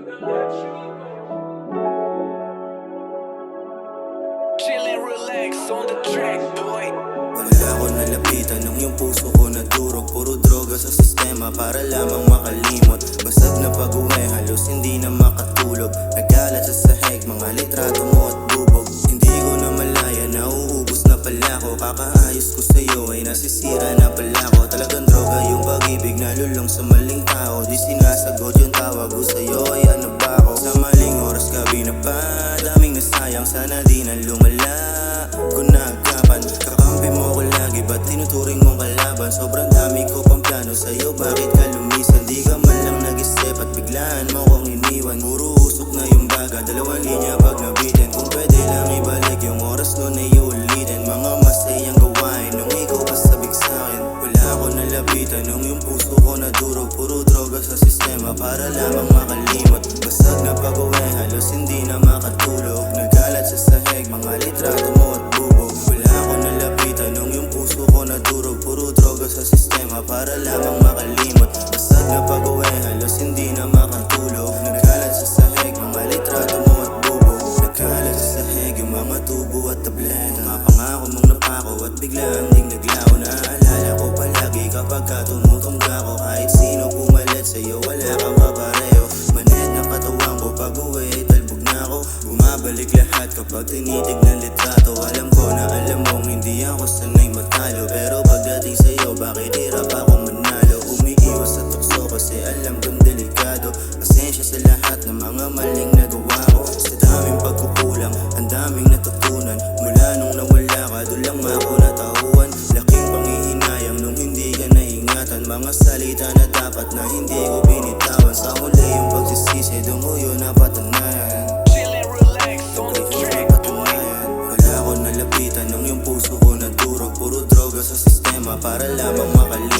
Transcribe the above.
Chill and relax on the track, boy. Wala ko nalapitan nung yung puso ko nadurog. Puro droga sa sistema para lamang makalimot. Basag na pag-uwi, halos hindi na makatulog. Nagalat sa sahig, mga litrato mo at bubog. Hindi ko na malaya, nauubos na pala ko. Kakaayos ko sa'yo ay nasisira na pala ko. Talagang droga yung pag-ibig, nalulong sa maling tao. Di sinasagot yung tawag ko sa'yo ay ano ba ako? Sa maling oras ka binaba, daming nasayang, sana di na lumala. Kung nagkapan, kakampi mo ko lagi, ba't tinuturing mong kalaban? Sobrang dami ko pang plano sa'yo, bakit ka lumisan? Di ka man lang nag-isip at biglaan mo kong iniwan. Puro usok na yung baga, dalawang linya pag nabitin. Kung pwede lang ibalik yung oras nun ay ulitin. Mga masayang gawain nung ikaw pasabik sa'kin. Wala ko nalapitan nung yung puso ko nadurog. Puro droga sa sistema para lamang makalimot. Basag na pag-uwi, halos hindi na makatulog. Nagalat sa sahig, mga litrato mo at bubog. Wala ko nalapitan nung yung puso ko nadurog. Puro droga sa sistema para lamang makalimot. Basag na pag-uwi, halos hindi na makatulog. Nagalat sa sahig, mga litrato mo at bubog. Nagalat sa sahig, yung mga tubo at tableta. Mga pangako mong napako at biglang ding naglaho. Naaalala ko palagi kapag tumutungga ko. Kahit sino pumalit sa'yo, wala kang kapareho. Manid na katawan ko pag-uwi, talbog na ako. Bumabalik lahat kapag tinitignan litrato. Alam ko na alam mong hindi ako sanay matalo. Pero pagdating sa'yo, bakit hirap ako manalo? Umiiwas sa tukso kasi alam kong delikado. Pasensya sa lahat ng mga maling nagawa ko. Sa daming pagkukulang, ang daming natutunan. Mula nung nawala ka, doon lang ako natauhan. Laking panghihinayang nung hindi ka naingatan. Mga salita na dapat na hindi ko binitawan. Sa huli yung pagsisisi, doon ko yun napatunayan. Chill and relax on the track, boy. Wala ko nalapitan nung yung puso ko nadurog. Puro droga sa sistema para lamang makalimot.